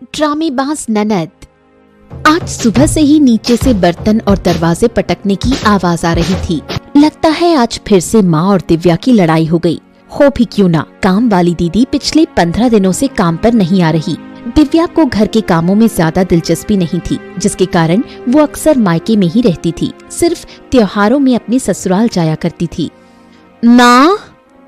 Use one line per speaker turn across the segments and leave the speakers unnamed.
ड्रामेबाज ननद। आज सुबह से ही नीचे से बर्तन और दरवाजे पटकने की आवाज आ रही थी। लगता है आज फिर से माँ और दिव्या की लड़ाई हो गई। हो भी क्यों ना, काम वाली दीदी पिछले 15 दिनों से काम पर नहीं आ रही। दिव्या को घर के कामों में ज्यादा दिलचस्पी नहीं थी, जिसके कारण वो अक्सर मायके में ही रहती थी। सिर्फ त्योहारों में अपने ससुराल जाया करती थी। माँ,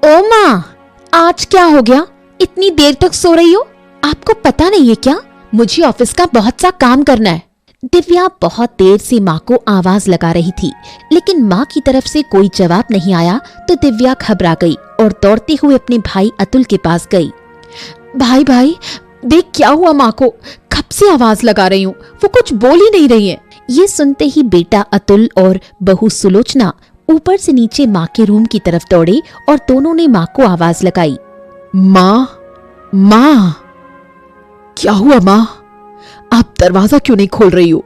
ओ माँ, आज क्या हो गया? इतनी देर तक सो रही हो? आपको पता नहीं है क्या, मुझे ऑफिस का बहुत सा काम करना है। दिव्या बहुत देर से माँ को आवाज लगा रही थी, लेकिन माँ की तरफ से कोई जवाब नहीं आया तो दिव्या घबरा गई और दौड़ते हुए अपने भाई अतुल के पास गई। भाई, देख क्या हुआ माँ को, कब से आवाज लगा रही हूँ, वो कुछ बोल ही नहीं रही है। ये सुनते ही बेटा अतुल और बहू सुलोचना ऊपर से नीचे माँ के रूम की तरफ दौड़े और दोनों ने माँ को आवाज लगाई। माँ, क्या हुआ माँ? आप दरवाजा क्यों नहीं खोल रही हो?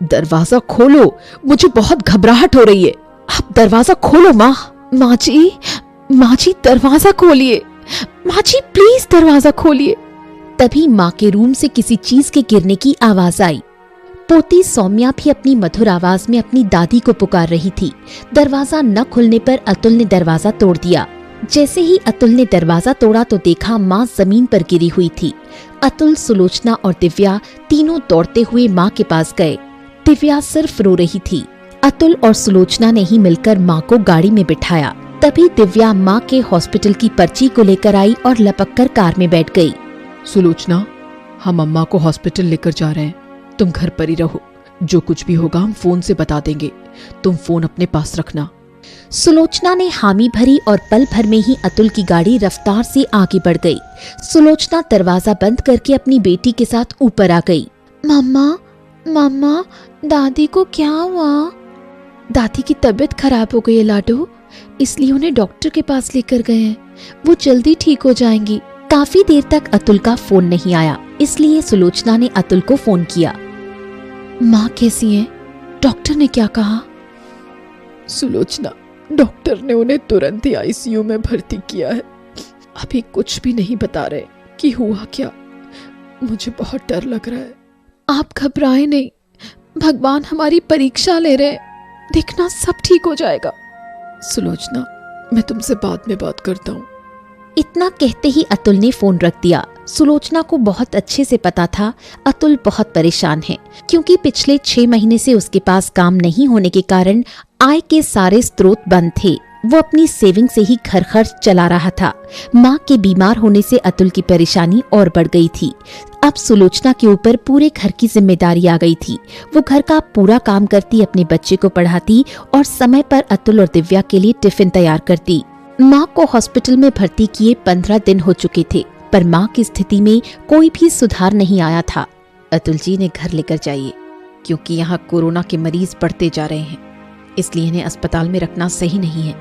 दरवाजा खोलो, मुझे बहुत घबराहट हो रही है। आप दरवाजा खोलो माँ। माँ जी दरवाजा खोलिए। माँ जी प्लीज दरवाजा खोलिए। तभी माँ के रूम से किसी चीज के गिरने की आवाज आई। पोती सौम्या भी अपनी मधुर आवाज में अपनी दादी को पुकार रही थी। दरवाजा न खुलने पर अतुल ने दरवाजा तोड़ दिया। जैसे ही अतुल ने दरवाजा तोड़ा तो देखा माँ जमीन पर गिरी हुई थी। अतुल, सुलोचना और दिव्या तीनों दौड़ते हुए माँ के पास गए। दिव्या सिर्फ रो रही थी। अतुल और सुलोचना ने ही मिलकर माँ को गाड़ी में बिठाया। तभी दिव्या माँ के हॉस्पिटल की पर्ची को लेकर आई और लपक कर कार में बैठ गई।
सुलोचना, हम अम्मा को हॉस्पिटल लेकर जा रहे हैं, तुम घर पर ही रहो। जो कुछ भी होगा हम फोन से बता देंगे, तुम फोन अपने पास रखना।
सुलोचना ने हामी भरी और पल भर में ही अतुल की गाड़ी रफ्तार से आगे बढ़ गई। सुलोचना दरवाजा बंद करके अपनी बेटी के साथ ऊपर आ गई। मम्मा, दादी को क्या हुआ? दादी की तबीयत खराब हो गई है लाडो, इसलिए उन्हें डॉक्टर के पास लेकर गए हैं। वो जल्दी ठीक हो जाएंगी। काफी देर तक अतुल का फोन नहीं आया, इसलिए सुलोचना ने अतुल को फोन किया। माँ कैसी है? डॉक्टर ने क्या कहा?
सुलोचना, डॉक्टर ने उन्हें तुरंत ही आईसीयू में भर्ती किया है। अभी कुछ भी नहीं बता रहे कि हुआ क्या। मुझे बहुत डर लग रहा है।
आप घबराएं नहीं, भगवान हमारी परीक्षा ले रहे हैं, देखना सब ठीक हो जाएगा।
सुलोचना, मैं तुमसे बाद में बात करता हूँ।
इतना कहते ही अतुल ने फोन रख दिया। सुलोचना को बहुत अच्छे से पता था अतुल बहुत परेशान है, क्योंकि पिछले 6 महीने से उसके पास काम नहीं होने के कारण आय के सारे स्रोत बंद थे। वो अपनी सेविंग से ही घर खर्च चला रहा था। माँ के बीमार होने से अतुल की परेशानी और बढ़ गई थी। अब सुलोचना के ऊपर पूरे घर की जिम्मेदारी आ गई थी। वो घर का पूरा काम करती, अपने बच्चे को पढ़ाती और समय पर अतुल और दिव्या के लिए टिफिन तैयार करती। माँ को हॉस्पिटल में भर्ती किए 15 दिन हो चुके थे, पर माँ की स्थिति में कोई भी सुधार नहीं आया था।
अतुल जी ने घर लेकर जाइए, क्योंकि यहाँ कोरोना के मरीज बढ़ते जा रहे हैं, इसलिए इन्हें अस्पताल में रखना सही नहीं है।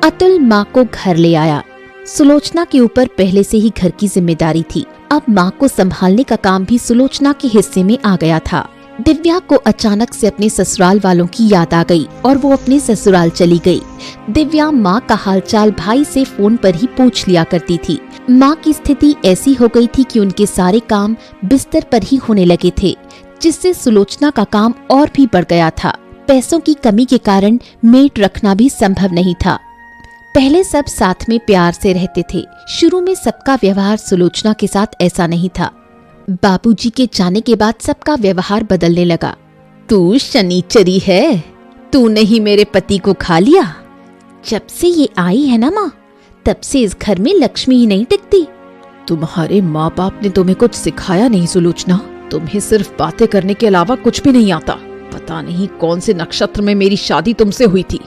अतुल माँ को घर ले आया। सुलोचना के ऊपर पहले से ही घर की जिम्मेदारी थी। अब माँ को संभालने का काम भी सुलोचना के हिस्से में आ गया था। दिव्या को अचानक से अपने ससुराल वालों की याद आ गई और वो अपने ससुराल चली गई। दिव्या माँ का हालचाल भाई से फोन पर ही पूछ लिया करती थी। माँ की स्थिति ऐसी हो गई थी कि उनके सारे काम बिस्तर पर ही होने लगे थे, जिससे सुलोचना का काम और भी बढ़ गया था। पैसों की कमी के कारण मेड रखना भी संभव नहीं था। पहले सब साथ में प्यार से रहते थे। शुरू में सबका व्यवहार सुलोचना के साथ ऐसा नहीं था। बाबूजी के जाने के बाद सबका व्यवहार बदलने लगा। तू शनिचरी है, तूने ही मेरे पति को खा लिया। जब से ये आई है ना माँ, तब से इस घर में लक्ष्मी ही नहीं टिकती।
तुम्हारे माँ बाप ने तुम्हें कुछ सिखाया नहीं सुलोचना, तुम्हें सिर्फ बातें करने के अलावा कुछ भी नहीं आता। पता नहीं कौन से नक्षत्र में मेरी शादी तुमसे हुई थी,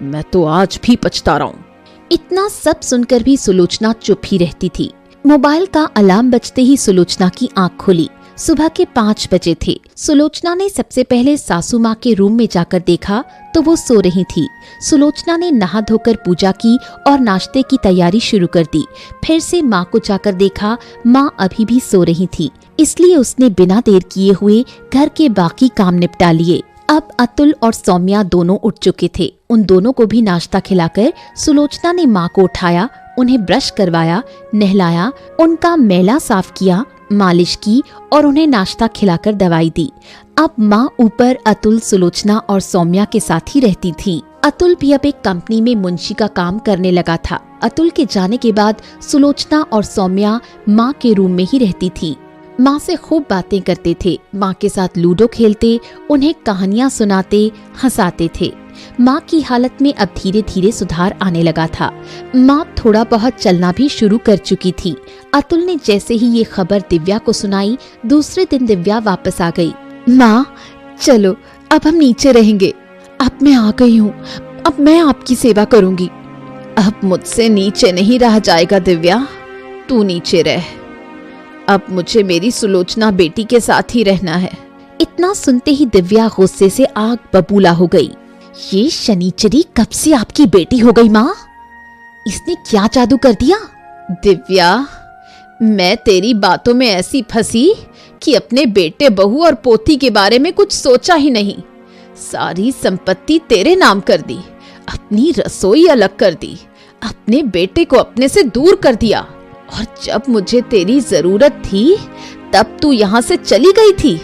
मैं तो आज भी पछता रहा हूँ।
इतना सब सुनकर भी सुलोचना चुप ही रहती थी। मोबाइल का अलार्म बजते ही सुलोचना की आंख खुली। सुबह के 5 बजे थे। सुलोचना ने सबसे पहले सासू माँ के रूम में जाकर देखा तो वो सो रही थी। सुलोचना ने नहा धोकर पूजा की और नाश्ते की तैयारी शुरू कर दी। फिर से माँ को जाकर देखा, माँ अभी भी सो रही थी, इसलिए उसने बिना देर किए हुए घर के बाकी काम निपटा लिए। अब अतुल और सौम्या दोनों उठ चुके थे। उन दोनों को भी नाश्ता खिलाकर सुलोचना ने माँ को उठाया, उन्हें ब्रश करवाया, नहलाया, उनका मैला साफ किया मालिश की और उन्हें नाश्ता खिलाकर दवाई दी। अब माँ ऊपर अतुल, सुलोचना और सौम्या के साथ ही रहती थी। अतुल भी अब एक कंपनी में मुंशी का काम करने लगा था। अतुल के जाने के बाद सुलोचना और सौम्या माँ के रूम में ही रहती थी। माँ से खूब बातें करते थे, माँ के साथ लूडो खेलते, उन्हें कहानियाँ सुनाते, हंसाते थे। माँ की हालत में अब धीरे धीरे सुधार आने लगा था। माँ थोड़ा बहुत चलना भी शुरू कर चुकी थी। अतुल ने जैसे ही ये खबर दिव्या को सुनाई, दूसरे दिन दिव्या वापस आ गई। माँ चलो, अब हम नीचे रहेंगे। अब मैं आ गई हूँ, अब मैं आपकी सेवा करूँगी।
अब मुझसे नीचे नहीं रहा जाएगा दिव्या, तू नीचे रह। अब मुझे मेरी सुलोचना बेटी के साथ ही रहना है।
इतना सुनते ही दिव्या गुस्से से आग बबूला हो गई। ये शनिचरी कब से आपकी बेटी हो गई माँ? इसने क्या जादू कर दिया?
दिव्या, मैं तेरी बातों में ऐसी फंसी कि अपने बेटे, बहू और पोती के बारे में कुछ सोचा ही नहीं। सारी संपत्ति तेरे नाम कर दी, अपनी रसोई अलग कर दी, अपने बेटे को अपने से दूर कर दिया। और जब मुझे तेरी जरूरत थी तब तू यहाँ से चली गई थी।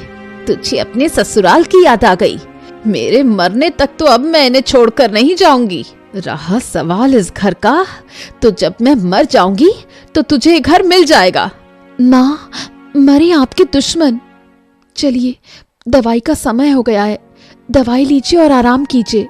तुझे अपने ससुराल की याद आ गई। मेरे मरने तक तो अब मैं इन्हें छोड़कर नहीं जाऊंगी। रहा सवाल इस घर का, तो जब मैं मर जाऊंगी तो तुझे घर मिल जाएगा।
माँ,
मरे आपके दुश्मन। चलिए, दवाई का समय हो गया है, दवाई लीजिए और आराम कीजिए।